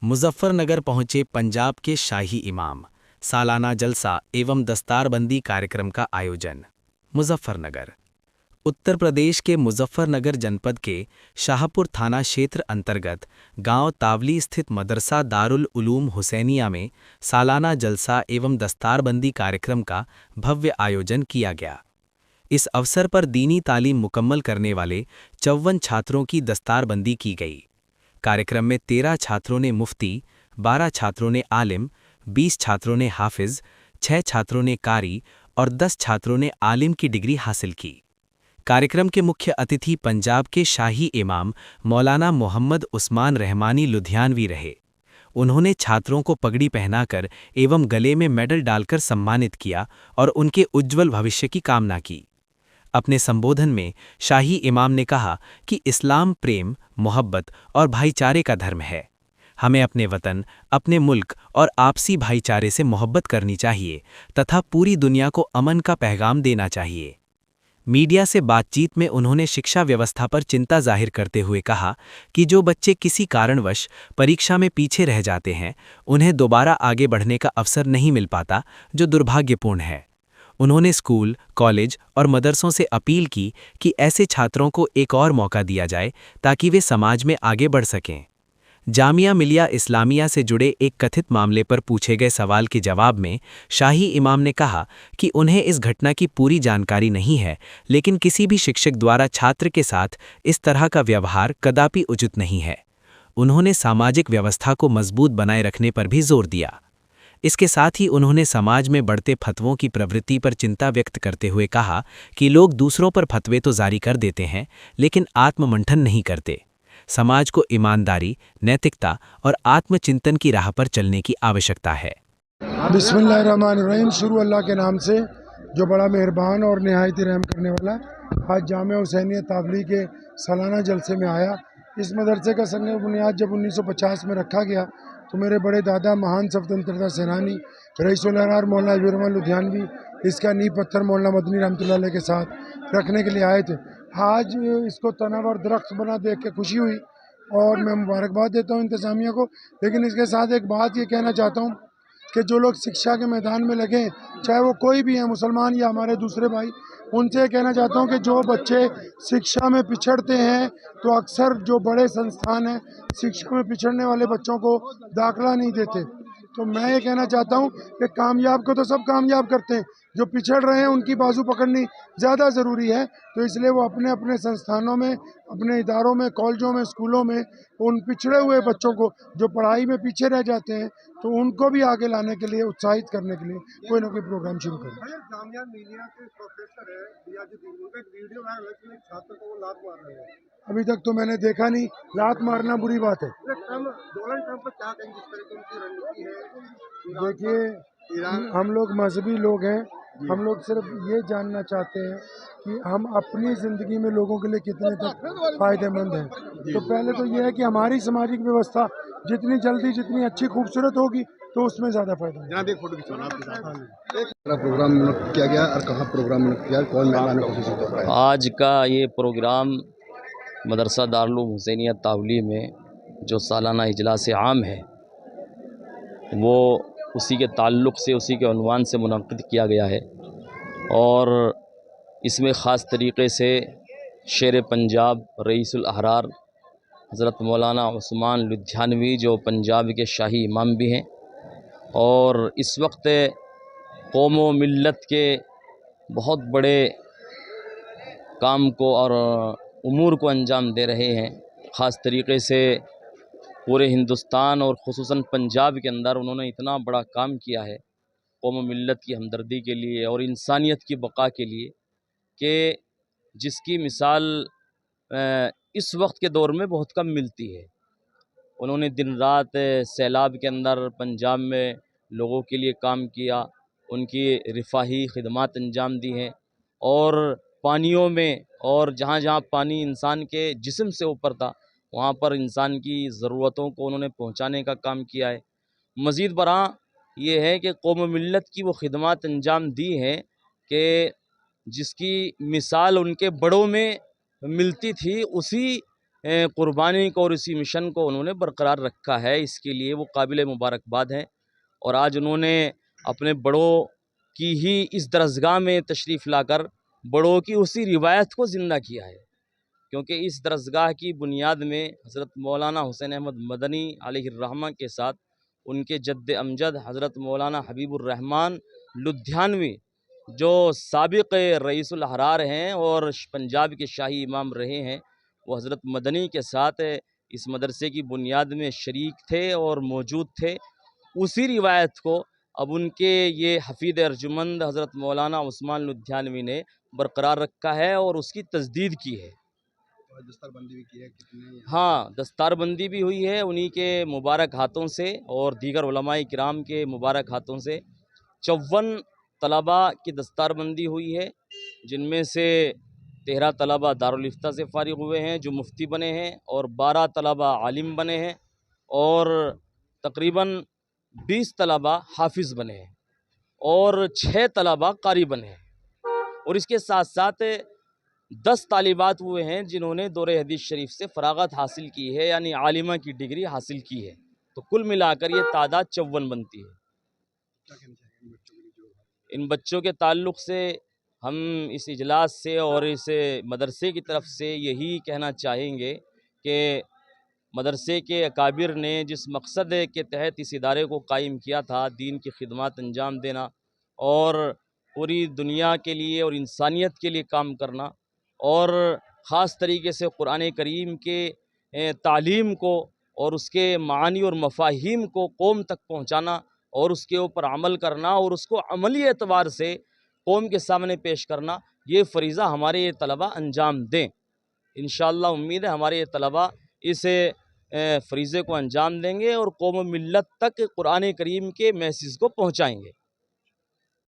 मुजफ्फरनगर पहुंचे पंजाब के शाही इमाम। सालाना जलसा एवं दस्तारबंदी कार्यक्रम का आयोजन। मुजफ्फरनगर उत्तर प्रदेश के मुजफ्फरनगर जनपद के शाहपुर थाना क्षेत्र अंतर्गत गांव तावली स्थित मदरसा दारुल उलूम हुसैनिया में सालाना जलसा एवं दस्तारबंदी कार्यक्रम का भव्य आयोजन किया गया। इस अवसर पर दीनी तालीम मुकम्मल करने वाले 54 छात्रों की दस्तारबंदी की गई। कार्यक्रम में 13 छात्रों ने मुफ्ती, 12 छात्रों ने आलिम, 20 छात्रों ने हाफिज, 6 छात्रों ने कारी और 10 छात्रों ने आलिम की डिग्री हासिल की। कार्यक्रम के मुख्य अतिथि पंजाब के शाही इमाम मौलाना मोहम्मद उस्मान रहमानी लुधियानवी रहे। उन्होंने छात्रों को पगड़ी पहनाकर एवं गले में मेडल डालकर सम्मानित किया और उनके उज्ज्वल भविष्य की कामना की। अपने संबोधन में शाही इमाम ने कहा कि इस्लाम प्रेम, मोहब्बत और भाईचारे का धर्म है। हमें अपने वतन, अपने मुल्क और आपसी भाईचारे से मोहब्बत करनी चाहिए तथा पूरी दुनिया को अमन का पैगाम देना चाहिए। मीडिया से बातचीत में उन्होंने शिक्षा व्यवस्था पर चिंता जाहिर करते हुए कहा कि जो बच्चे किसी कारणवश परीक्षा में पीछे रह जाते हैं, उन्हें दोबारा आगे बढ़ने का अवसर नहीं मिल पाता, जो दुर्भाग्यपूर्ण है। उन्होंने स्कूल, कॉलेज और मदरसों से अपील की कि ऐसे छात्रों को एक और मौका दिया जाए ताकि वे समाज में आगे बढ़ सकें। जामिया मिलिया इस्लामिया से जुड़े एक कथित मामले पर पूछे गए सवाल के जवाब में शाही इमाम ने कहा कि उन्हें इस घटना की पूरी जानकारी नहीं है, लेकिन किसी भी शिक्षक द्वारा छात्र के साथ इस तरह का व्यवहार कदापि उचित नहीं है। उन्होंने सामाजिक व्यवस्था को मजबूत बनाए रखने पर भी जोर दिया। इसके साथ ही उन्होंने समाज में बढ़ते फतवों की प्रवृत्ति पर चिंता व्यक्त करते हुए कहा कि लोग दूसरों पर फतवे तो जारी कर देते हैं, लेकिन आत्ममंथन नहीं करते। समाज को ईमानदारी, नैतिकता और आत्मचिंतन की राह पर चलने की आवश्यकता है। बिस्मिल्लाहिर्रहमानिर्रहीम। शुरू अल्लाह के नाम से जो बड़ा मेहरबान और नहायत रहम करने वाला। आज जामिया हुसैनिया तावली के सालाना जलसे में आया। इस मदरसे का संग बुनियाद जब 1950 में रखा गया तो मेरे बड़े दादा महान स्वतंत्रता सेनानी रईसुल अरकार मौलाना हबीब रहमान लुधियानवी इसका नींव पत्थर मौलाना मदनी रहमतुल्लाह अलैह के साथ रखने के लिए आए थे। आज इसको तनावर दरख्त बना देख के खुशी हुई और मैं मुबारकबाद देता हूँ इंतज़ामिया को। लेकिन इसके साथ एक बात ये कहना चाहता हूँ कि जो लोग शिक्षा के मैदान में लगे, चाहे वो कोई भी हैं, मुसलमान या हमारे दूसरे भाई, उनसे कहना चाहता हूँ कि जो बच्चे शिक्षा में पिछड़ते हैं तो अक्सर जो बड़े संस्थान हैं शिक्षा में पिछड़ने वाले बच्चों को दाखिला नहीं देते। तो मैं ये कहना चाहता हूँ कि कामयाब को तो सब कामयाब करते हैं, जो पिछड़ रहे हैं उनकी बाजू पकड़नी ज़्यादा ज़रूरी है। तो इसलिए वो अपने अपने संस्थानों में, अपने इदारों में, कॉलेजों में, स्कूलों में उन पिछड़े हुए बच्चों को जो पढ़ाई में पीछे रह जाते हैं तो उनको भी आगे लाने के लिए, उत्साहित करने के लिए कोई ना कोई प्रोग्राम शुरू करें। जामिया मिलिया के प्रोफेसर है रियाजुद्दीन, उनका एक वीडियो वायरल है जिसमें छात्र को वो लात मार रहे हैं। अभी तक तो मैंने देखा नहीं। लात मारना बुरी बात है। डोनाल्ड ट्रंप पर क्या कहेंगे, जिस तरह की उनकी रणनीति है? देखिए, हम लोग मजहबी लोग हैं, हम लोग सिर्फ ये जानना चाहते हैं कि हम अपनी ज़िंदगी में लोगों के लिए कितने तक फ़ायदेमंद हैं। तो पहले तो ये है कि हमारी सामाजिक व्यवस्था जितनी जल्दी, जितनी अच्छी खूबसूरत होगी तो उसमें ज़्यादा फायदा है। जनाब एक फोटो खिंचवाना आपके साथ। प्रोग्राम किया गया और कहाँ प्रोग्राम किया, कौन मेहमान कोशिश कर रहा है? आज का ये प्रोग्राम मदरसा दारुल उलूम हुसैनिया तावली में जो सालाना इजलास आम है, वो उसी के ताल्लुक़ से, उसी के उन्वान से मुनक़्क़िद किया गया है। और इसमें ख़ास तरीक़े से शेर पंजाब रईसुल अहरार हज़रत मौलाना उस्मान लुधियानवी जो पंजाब के शाही इमाम भी हैं और इस वक्त कौम व मिल्लत के बहुत बड़े काम को और उमूर को अंजाम दे रहे हैं। ख़ास तरीक़े से पूरे हिंदुस्तान और ख़ुसूसन पंजाब के अंदर उन्होंने इतना बड़ा काम किया है कौम व मिल्लत की हमदर्दी के लिए और इंसानियत की बका के लिए, कि जिसकी मिसाल इस वक्त के दौर में बहुत कम मिलती है। उन्होंने दिन रात सैलाब के अंदर पंजाब में लोगों के लिए काम किया, उनकी रिफाही खिदमात अंजाम दी हैं और पानियों में और जहाँ जहाँ पानी इंसान के जिस्म से ऊपर था वहाँ पर इंसान की ज़रूरतों को उन्होंने पहुँचाने का काम किया है। मज़ीद बरां ये है कि कौम मिल्लत की वो खिदमात अंजाम दी हैं कि जिसकी मिसाल उनके बड़ों में मिलती थी, उसी कुर्बानी को और इसी मिशन को उन्होंने बरकरार रखा है, इसके लिए वो काबिल मुबारकबाद हैं। और आज उन्होंने अपने बड़ों की ही इस दरसगाह में तशरीफ़ लाकर बड़ों की उसी रिवायत को ज़िंदा किया है, क्योंकि इस दरसगाह की बुनियाद में हज़रत मौलाना हुसैन अहमद मदनी अलैहिर्रहमा के साथ उनके जद्द अमजद हज़रत मौलाना हबीबुर रहमान लुधियानवी, जो साबिक़ रईसुल अहरार हैं और पंजाब के शाही इमाम रहे हैं, वो हज़रत मदनी के साथ इस मदरसे की बुनियाद में शरीक थे और मौजूद थे। उसी रिवायत को अब उनके ये हफ़ीद अर्जुमंद हज़रत मौलाना उस्मान लुधियानवी ने बरकरार रखा है और उसकी तजदीद की है। दस्तारबंदी भी की है कितने? हाँ, दस्तारबंदी भी हुई है उन्हीं के मुबारक हाथों से और दीगर उलमाए किराम के मुबारक हाथों से। 54 तलबा की दस्तारबंदी हुई है, जिनमें से 13 तलबा दारुल इफ्ता से फ़ारिग हुए हैं जो मुफ्ती बने हैं, और 12 तलबा आलिम बने हैं, और तकरीबन 20 तलबा हाफिज़ बने हैं, और 6 तलबा कारी बने हैं। और इसके साथ साथ 10 तालिबात हुए हैं जिन्होंने दौरे हदीस शरीफ से फ़रागत हासिल की है, यानी आलिमा की डिग्री हासिल की है। तो कुल मिलाकर ये तादाद 54 बनती है। क्या कहना चाहेंगे इन बच्चों के लिए जो? इन बच्चों के ताल्लुक़ से हम इस इजलास से और इस मदरसे की तरफ से यही कहना चाहेंगे कि मदरसे के अकाबिर ने जिस मकसद के तहत इस इदारे को कायम किया था, दीन की खिदमत अंजाम देना और पूरी दुनिया के लिए और इंसानियत के लिए काम करना, और ख़ास तरीके से कुरान करीम के तालीम को और उसके मानी और मफ़ाहीम को कौम तक पहुँचाना और उसके ऊपर अमल करना और उसको अमली एतबार से कौम के सामने पेश करना, ये फ़रीज़ा हमारे ये तलबा अंजाम दें। इंशाअल्लाह उम्मीद है हमारे ये तलबा इस फ़रीज़े को अंजाम देंगे और कौम मिल्लत तक कुरान करीम के मैसेज को पहुँचाएँगे।